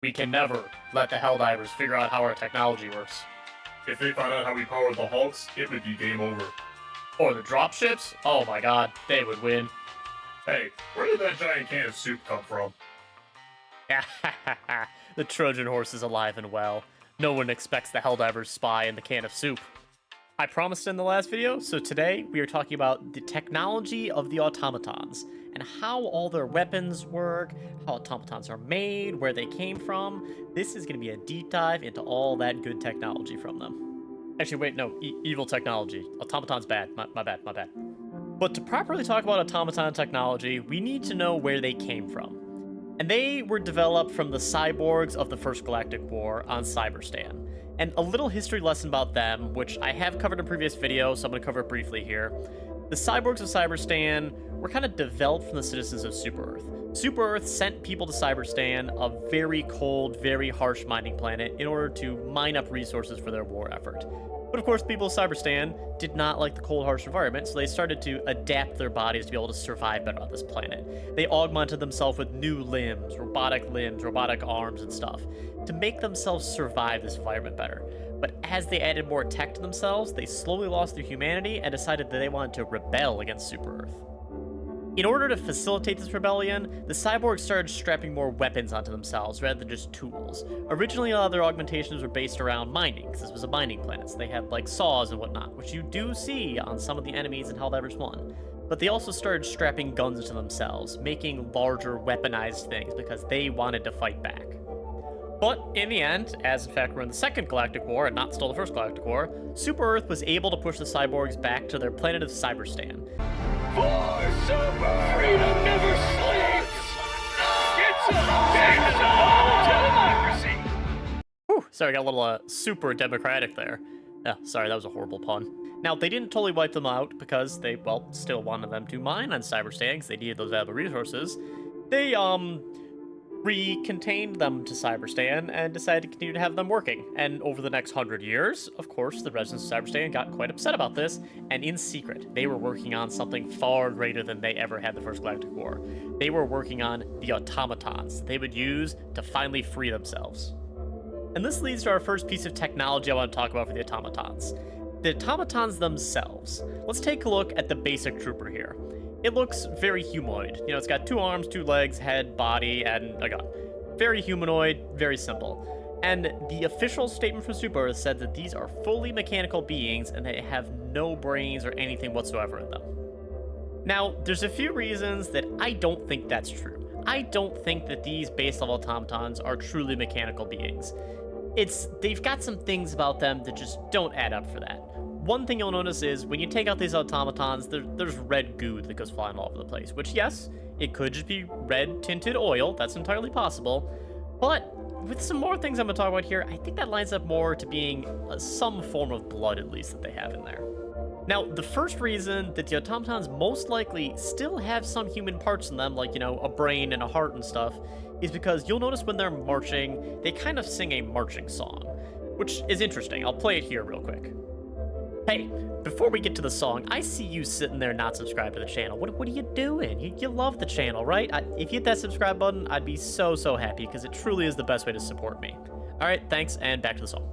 We can never let the Helldivers figure out how our technology works. If they found out how we powered the Hulks, it would be game over. Or the dropships? Oh my god, they would win. Hey, where did that giant can of soup come from? The Trojan horse is alive and well. No one expects the Helldivers spy in the can of soup. I promised in the last video, so today we are talking about the technology of the Automatons and how all their weapons work, how automatons are made, where they came from. This is going to be a deep dive into all that good technology from them. Actually, wait, no, evil technology. Automaton's bad. My bad. But to properly talk about automaton technology, we need to know where they came from. And they were developed from the Cyborgs of the First Galactic War on Cyberstan. And a little history lesson about them, which I have covered in a previous video, so I'm going to cover it briefly here. The Cyborgs of Cyberstan were kind of developed from the citizens of Super Earth. Super Earth sent people to Cyberstan, a very cold, very harsh mining planet, in order to mine up resources for their war effort. But of course, people of Cyberstan did not like the cold, harsh environment, so they started to adapt their bodies to be able to survive better on this planet. They augmented themselves with new limbs, robotic arms, and stuff, to make themselves survive this environment better. But as they added more tech to themselves, they slowly lost their humanity and decided that they wanted to rebel against Super Earth. In order to facilitate this rebellion, the cyborgs started strapping more weapons onto themselves rather than just tools. Originally, a lot of their augmentations were based around mining, because this was a mining planet, so they had like saws and whatnot, which you do see on some of the enemies in Helldivers 1. But they also started strapping guns to themselves, making larger weaponized things because they wanted to fight back. But in the end, as in fact we're in the Second Galactic War and not still the First Galactic War, Super Earth was able to push the cyborgs back to their planet of Cyberstan. For Super Freedom never sleeps! It's a democracy! Whew, sorry, I got a little super democratic there. Oh, sorry, that was a horrible pun. Now, they didn't totally wipe them out because they, well, still wanted them to mine on Cyberstan because they needed those valuable resources. They, re-contained them to Cyberstan and decided to continue to have them working. And over the next 100 years, of course, the residents of Cyberstan got quite upset about this, and in secret, they were working on something far greater than they ever had the First Galactic War. They were working on the Automatons that they would use to finally free themselves. And this leads to our first piece of technology I want to talk about for the Automatons. The Automatons themselves. Let's take a look at the basic trooper here. It looks very humanoid. You know, it's got 2 arms, 2 legs, head, body, and a gun. Very humanoid, very simple. And the official statement from Super Earth said that these are fully mechanical beings and they have no brains or anything whatsoever in them. Now, there's a few reasons that I don't think that's true. I don't think that these base level automatons are truly mechanical beings. They've got some things about them that just don't add up for that. One thing you'll notice is when you take out these automatons, there's red goo that goes flying all over the place, which, yes, it could just be red tinted oil. That's entirely possible. But with some more things I'm going to talk about here, I think that lines up more to being some form of blood, at least, that they have in there. Now, the first reason that the automatons most likely still have some human parts in them, like, you know, a brain and a heart and stuff, is because you'll notice when they're marching, they kind of sing a marching song, which is interesting. I'll play it here real quick. Hey, before we get to the song, I see you sitting there not subscribed to the channel. What are you doing? You love the channel, right? If you hit that subscribe button, I'd be so happy because it truly is the best way to support me. All right, thanks, and back to the song.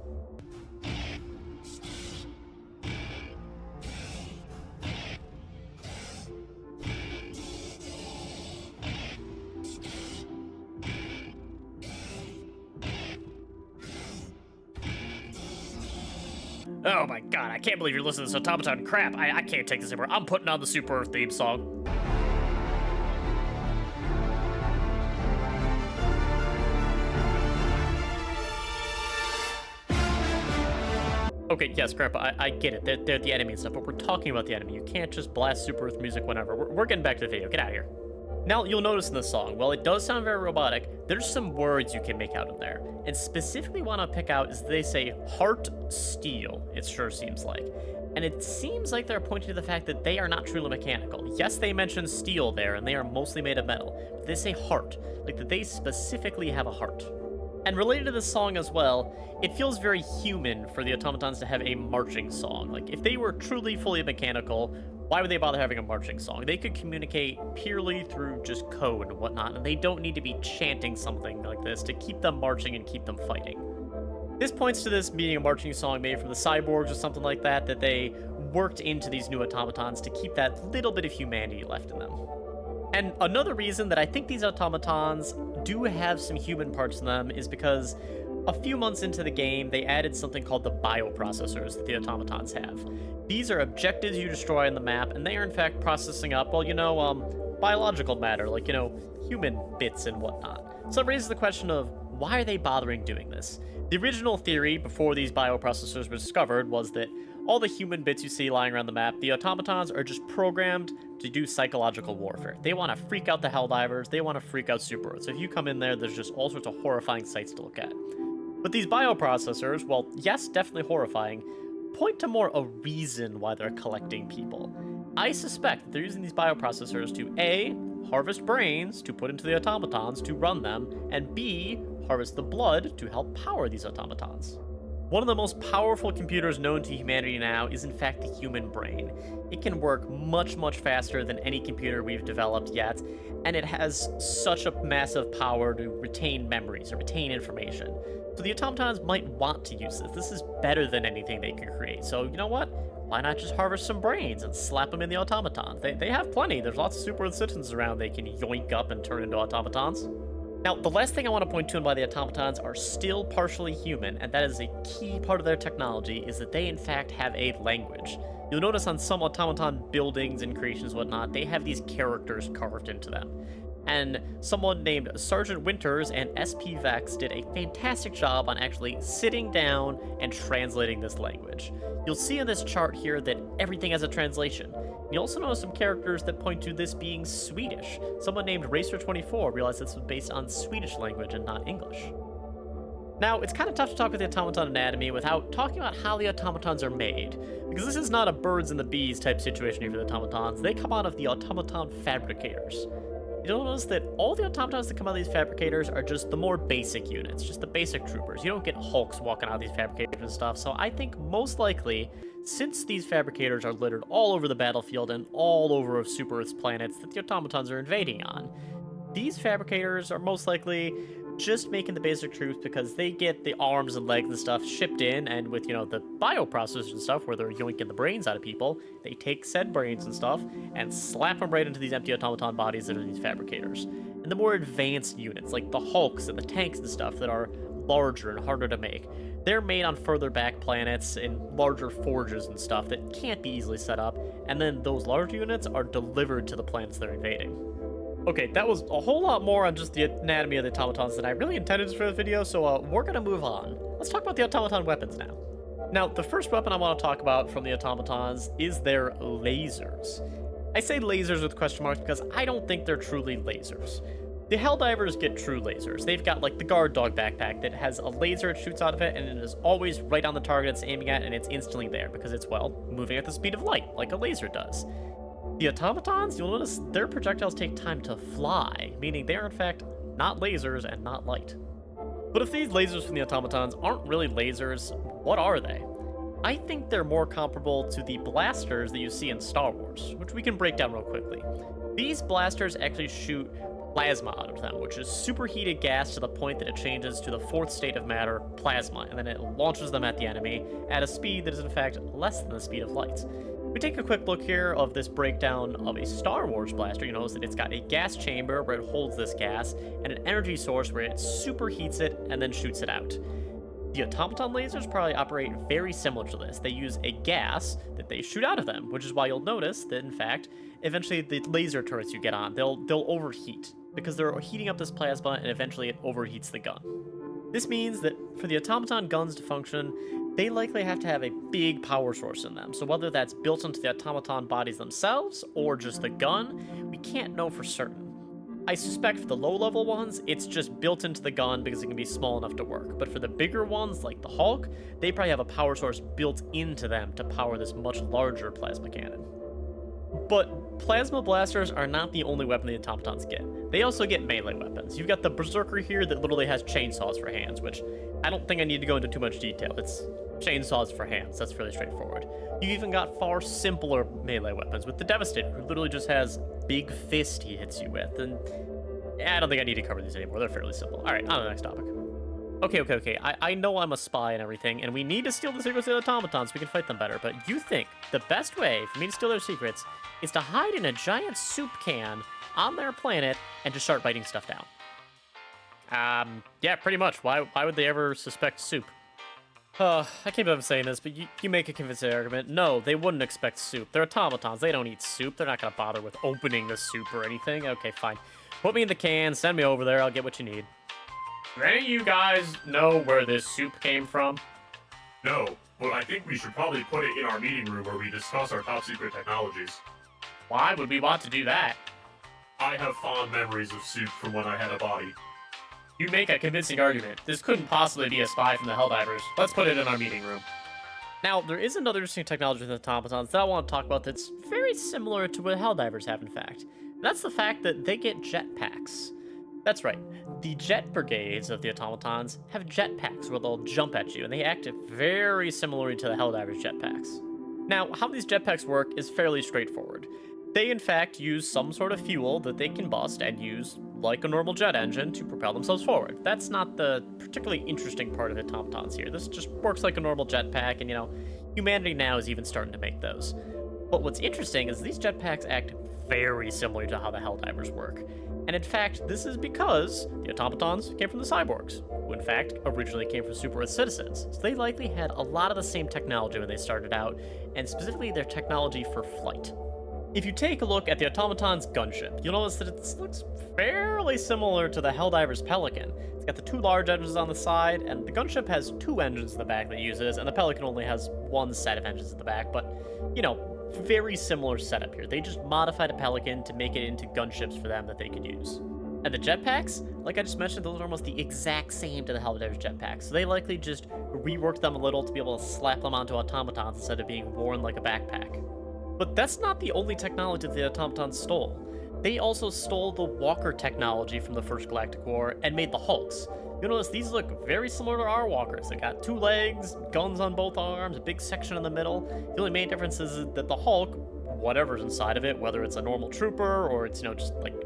Oh my god, I can't believe you're listening to this automaton crap. I can't take this anymore. I'm putting on the Super Earth theme song. Okay, yes, Grandpa, I get it. They're the enemy and stuff, but we're talking about the enemy. You can't just blast Super Earth music whenever. We're getting back to the video. Get out of here. Now, you'll notice in the song, while it does sound very robotic, there's some words you can make out in there. And specifically what I want to pick out is they say heart steel, it sure seems like. And it seems like they're pointing to the fact that they are not truly mechanical. Yes, they mention steel there, and they are mostly made of metal. But they say heart, like that they specifically have a heart. And related to this song as well, it feels very human for the automatons to have a marching song. Like, if they were truly fully mechanical, Why would they bother having a marching song? They could communicate purely through just code and whatnot, and they don't need to be chanting something like this to keep them marching and keep them fighting. This points to this being a marching song made from the Cyborgs or something like that they worked into these new automatons to keep that little bit of humanity left in them. And another reason that I think these automatons do have some human parts in them is because a few months into the game, they added something called the bioprocessors that the automatons have. These are objectives you destroy on the map, and they are in fact processing up, biological matter, like, human bits and whatnot. So it raises the question of, why are they bothering doing this? The original theory, before these bioprocessors were discovered, was that all the human bits you see lying around the map, the automatons are just programmed to do psychological warfare. They want to freak out the Helldivers, they want to freak out Super Earth. So if you come in there, there's just all sorts of horrifying sights to look at. But these bioprocessors, well, yes, definitely horrifying, point to more a reason why they're collecting people. I suspect that they're using these bioprocessors to A, harvest brains to put into the automatons to run them, and B, harvest the blood to help power these automatons. One of the most powerful computers known to humanity now is in fact the human brain. It can work much, much faster than any computer we've developed yet, and it has such a massive power to retain memories or retain information. So the automatons might want to use this. This is better than anything they can create. So you know what? Why not just harvest some brains and slap them in the automatons? They have plenty. There's lots of Super Earth citizens around they can yoink up and turn into automatons. Now, the last thing I want to point to and why the automatons are still partially human, and that is a key part of their technology, is that they in fact have a language. You'll notice on some automaton buildings and creations and whatnot, they have these characters carved into them. And someone named Sergeant Winters and SP Vex did a fantastic job on actually sitting down and translating this language. You'll see in this chart here that everything has a translation. You also notice some characters that point to this being Swedish. Someone named Racer24 realized this was based on Swedish language and not English. Now, it's kind of tough to talk with the automaton anatomy without talking about how the automatons are made, because this is not a birds and the bees type situation here for the automatons. They come out of the automaton fabricators. You'll notice that all the automatons that come out of these fabricators are just the more basic units, just the basic troopers. You don't get Hulks walking out of these fabricators and stuff, so I think most likely, since these fabricators are littered all over the battlefield and all over of Super Earth's planets that the automatons are invading on, these fabricators are most likely just making the basic troops because they get the arms and legs and stuff shipped in, and with, the bioprocessors and stuff where they're yoinking the brains out of people, they take said brains and stuff and slap them right into these empty automaton bodies that are these fabricators. And the more advanced units, like the Hulks and the tanks and stuff that are larger and harder to make, they're made on further back planets in larger forges and stuff that can't be easily set up, and then those larger units are delivered to the planets they're invading. Okay, that was a whole lot more on just the anatomy of the automatons than I really intended for the video, so we're gonna move on. Let's talk about the automaton weapons now. Now, the first weapon I want to talk about from the automatons is their lasers. I say lasers with question marks because I don't think they're truly lasers. The Helldivers get true lasers. They've got like the guard dog backpack that has a laser it shoots out of it, and it is always right on the target it's aiming at, and it's instantly there because it's, moving at the speed of light, like a laser does. The automatons, you'll notice their projectiles take time to fly, meaning they are in fact not lasers and not light. But if these lasers from the automatons aren't really lasers, what are they? I think they're more comparable to the blasters that you see in Star Wars, which we can break down real quickly. These blasters actually shoot plasma out of them, which is superheated gas to the point that it changes to the fourth state of matter, plasma, and then it launches them at the enemy at a speed that is in fact less than the speed of light. We take a quick look here of this breakdown of a Star Wars blaster. You notice that it's got a gas chamber where it holds this gas, and an energy source where it superheats it and then shoots it out. The automaton lasers probably operate very similar to this. They use a gas that they shoot out of them, which is why you'll notice that, in fact, eventually the laser turrets you get on, they'll overheat, because they're heating up this plasma, and eventually it overheats the gun. This means that for the automaton guns to function, they likely have to have a big power source in them. So whether that's built into the automaton bodies themselves or just the gun, we can't know for certain. I suspect for the low-level ones, it's just built into the gun because it can be small enough to work. But for the bigger ones, like the Hulk, they probably have a power source built into them to power this much larger plasma cannon. But plasma blasters are not the only weapon the automatons get. They also get melee weapons. You've got the Berserker here that literally has chainsaws for hands, which I don't think I need to go into too much detail. It's chainsaws for hands. That's really straightforward. You've even got far simpler melee weapons with the Devastator, who literally just has big fist he hits you with. And I don't think I need to cover these anymore. They're fairly simple. All right, on to the next topic. Okay. I know I'm a spy and everything, and we need to steal the secrets of the automatons so we can fight them better, but you think the best way for me to steal their secrets is to hide in a giant soup can on their planet and just start biting stuff down? Yeah, pretty much. Why would they ever suspect soup? I can't believe I'm saying this, but you make a convincing argument. No, they wouldn't expect soup. They're automatons. They don't eat soup. They're not going to bother with opening the soup or anything. Okay, fine. Put me in the can, send me over there, I'll get what you need. Do any of you guys know where this soup came from? No, but I think we should probably put it in our meeting room where we discuss our top secret technologies. Why would we want to do that? I have fond memories of soup from when I had a body. You make a convincing argument. This couldn't possibly be a spy from the Helldivers. Let's put it in our meeting room. Now, there is another interesting technology with the automatons that I want to talk about that's very similar to what Helldivers have, in fact. And that's the fact that they get jetpacks. That's right. The jet brigades of the automatons have jetpacks where they'll jump at you, and they act very similarly to the Helldivers jetpacks. Now, how these jetpacks work is fairly straightforward. They, in fact, use some sort of fuel that they combust and use, like a normal jet engine, to propel themselves forward. That's not the particularly interesting part of the automatons here. This just works like a normal jetpack, and, humanity now is even starting to make those. But what's interesting is these jetpacks act very similar to how the Helldivers work. And in fact, this is because the automatons came from the Cyborgs, who in fact originally came from Super Earth citizens. So they likely had a lot of the same technology when they started out, and specifically their technology for flight. If you take a look at the automaton's gunship, you'll notice that it looks fairly similar to the Helldivers Pelican. It's got the two large engines on the side, and the gunship has two engines in the back that it uses, and the Pelican only has one set of engines in the back, but, very similar setup here. They just modified a Pelican to make it into gunships for them that they could use. And the jetpacks, like I just mentioned, those are almost the exact same to the Helldivers jetpacks, so they likely just reworked them a little to be able to slap them onto automatons instead of being worn like a backpack. But that's not the only technology that the automatons stole. They also stole the walker technology from the First Galactic War and made the Hulks. You'll notice these look very similar to our walkers. They got two legs, guns on both arms, a big section in the middle. The only main difference is that the Hulk, whatever's inside of it, whether it's a normal trooper or it's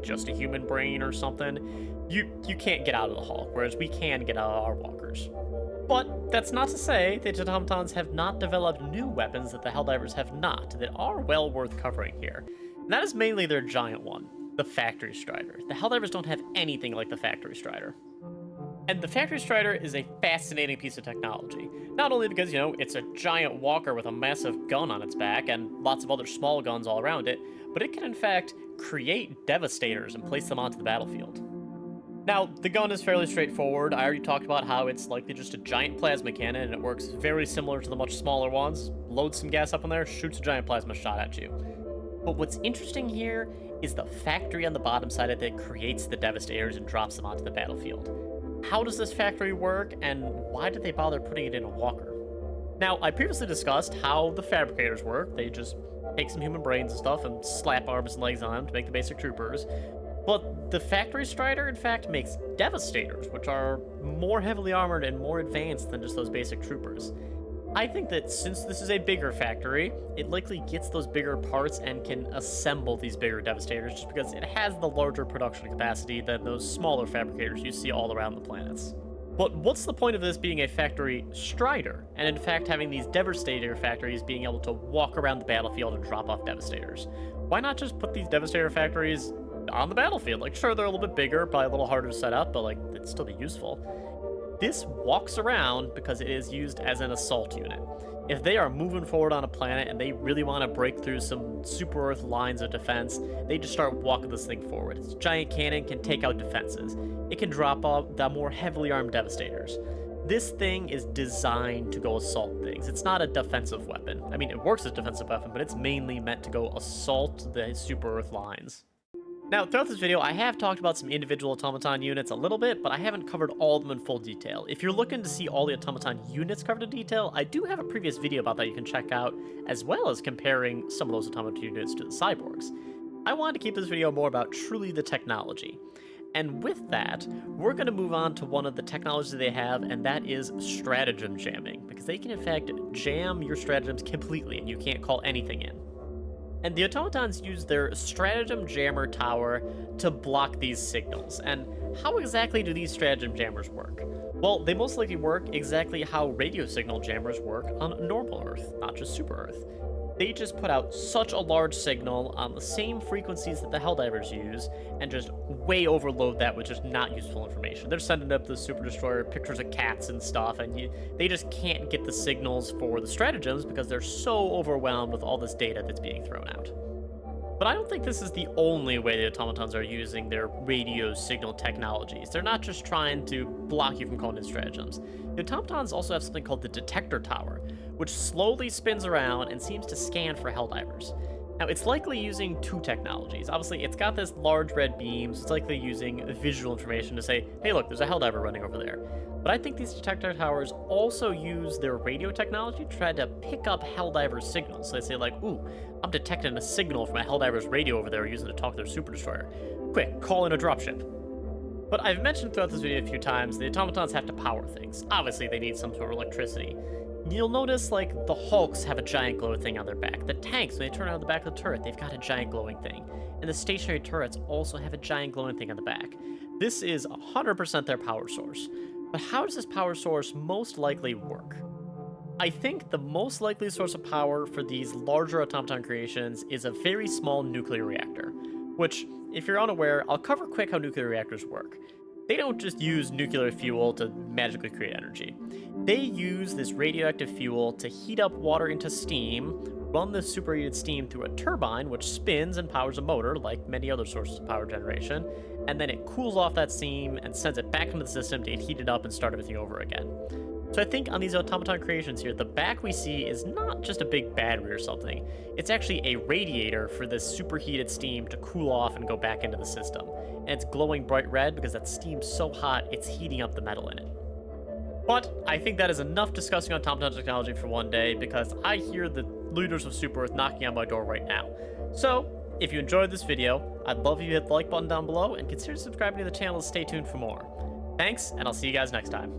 just a human brain or something, you can't get out of the Hulk, whereas we can get out of our walkers. But that's not to say that the automatons have not developed new weapons that the Helldivers have not, that are well worth covering here. And that is mainly their giant one, the Factory Strider. The Helldivers don't have anything like the Factory Strider. And the Factory Strider is a fascinating piece of technology. Not only because, it's a giant walker with a massive gun on its back and lots of other small guns all around it, but it can in fact create Devastators and place them onto the battlefield. Now, the gun is fairly straightforward. I already talked about how it's likely just a giant plasma cannon, and it works very similar to the much smaller ones. Load some gas up in there, shoots a giant plasma shot at you. But what's interesting here is the factory on the bottom side of it creates the Devastators and drops them onto the battlefield. How does this factory work, and why did they bother putting it in a walker? Now, I previously discussed how the fabricators work. They just take some human brains and stuff and slap arms and legs on them to make the basic troopers. But the Factory Strider, in fact, makes Devastators, which are more heavily armored and more advanced than just those basic troopers. I think that since this is a bigger factory, it likely gets those bigger parts and can assemble these bigger Devastators just because it has the larger production capacity than those smaller fabricators you see all around the planets. But what's the point of this being a Factory Strider, and in fact having these Devastator factories being able to walk around the battlefield and drop off Devastators? Why not just put these Devastator factories on the battlefield? Sure, they're a little bit bigger, probably a little harder to set up, but it'd still be useful. This walks around because it is used as an assault unit. If they are moving forward on a planet and they really want to break through some super Earth lines of defense, they just start walking this thing forward. Its giant cannon can take out defenses. It can drop off the more heavily armed Devastators. This thing is designed to go assault things. It's not a defensive weapon. I mean, it works as a defensive weapon, but it's mainly meant to go assault the super Earth lines. Now, throughout this video, I have talked about some individual automaton units a little bit, but I haven't covered all of them in full detail. If you're looking to see all the automaton units covered in detail, I do have a previous video about that you can check out, as well as comparing some of those automaton units to the Cyborgs. I wanted to keep this video more about truly the technology. And with that, we're going to move on to one of the technologies they have, and that is stratagem jamming, because because they can in fact jam your stratagems completely and you can't call anything in. And the automatons use their stratagem jammer tower to block these signals. And how exactly do these stratagem jammers work? Well, they most likely work exactly how radio signal jammers work on normal Earth, not just super Earth. They just put out such a large signal on the same frequencies that the Helldivers use, and just way overload that with just not useful information. They're sending up the Super Destroyer pictures of cats and stuff, and they just can't get the signals for the stratagems because they're so overwhelmed with all this data that's being thrown out. But I don't think this is the only way the automatons are using their radio signal technologies. They're not just trying to block you from calling in stratagems. The automatons also have something called the detector tower, which slowly spins around and seems to scan for Helldivers. Now, it's likely using two technologies. Obviously, it's got this large red beam, so it's likely using visual information to say, hey, look, there's a Helldiver running over there. But I think these detector towers also use their radio technology to try to pick up Helldiver signals. So they say, like, ooh, I'm detecting a signal from a Helldiver's radio over there using it to talk to their Super Destroyer. Quick, call in a dropship. But I've mentioned throughout this video a few times, the automatons have to power things. Obviously, they need some sort of electricity. You'll notice, like, the Hulks have a giant glowing thing on their back. The tanks, when they turn on the back of the turret, they've got a giant glowing thing. And the stationary turrets also have a giant glowing thing on the back. This is 100% their power source. But how does this power source most likely work? I think the most likely source of power for these larger automaton creations is a very small nuclear reactor, which, if you're unaware, I'll cover quick how nuclear reactors work. They don't just use nuclear fuel to magically create energy. They use this radioactive fuel to heat up water into steam, run the superheated steam through a turbine, which spins and powers a motor, like many other sources of power generation, and then it cools off that steam and sends it back into the system to get heated up and start everything over again. So I think on these automaton creations here, the back we see is not just a big battery or something. It's actually a radiator for this superheated steam to cool off and go back into the system. And it's glowing bright red because that steam's so hot, it's heating up the metal in it. But I think that is enough discussing automaton technology for one day, because I hear the leaders of Super Earth knocking on my door right now. So, if you enjoyed this video, I'd love if you hit the like button down below and consider subscribing to the channel to stay tuned for more. Thanks, and I'll see you guys next time.